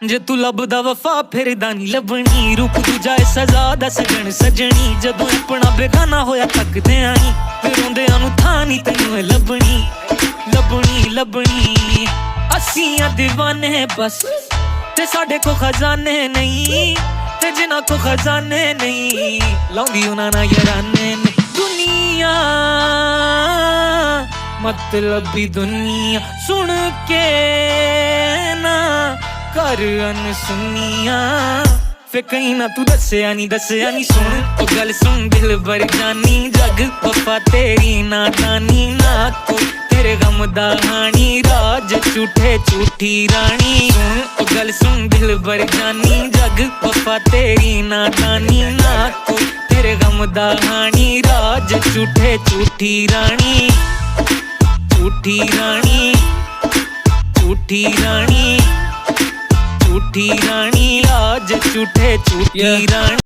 जे तू लभदा वफा फिरदा नी लभनी रूप दूजा सजा दा सजन सजनी जदों अपना बेगाना होया थकदे आई फिर रोंदियां नू थां नी तैनूं लभनी लभनी लभनी असीं दीवाने बस ते साडे को खजाने नहीं ते जिन्हां को खजाने नहीं लाउंदी उन्हां नाल याराने ने दुनिया मतलबी दुनिया सुन के ना कर अनसुनिया फिर कहीं ना तू दस्या नी सुन ओ गल सुन दिल भर जानी जग वफा तेरी नादानी ना को तेरे गम दा हानी राज झूठे झूठी रानी सुन ओ गल सुन दिल भर जानी जग वफा तेरी नादानी ना को तेरे गम दा हानी राज झूठे झूठी रानी झूठी रानी झूठी रानी झूठी रानी आज झूठे झूठी रानी।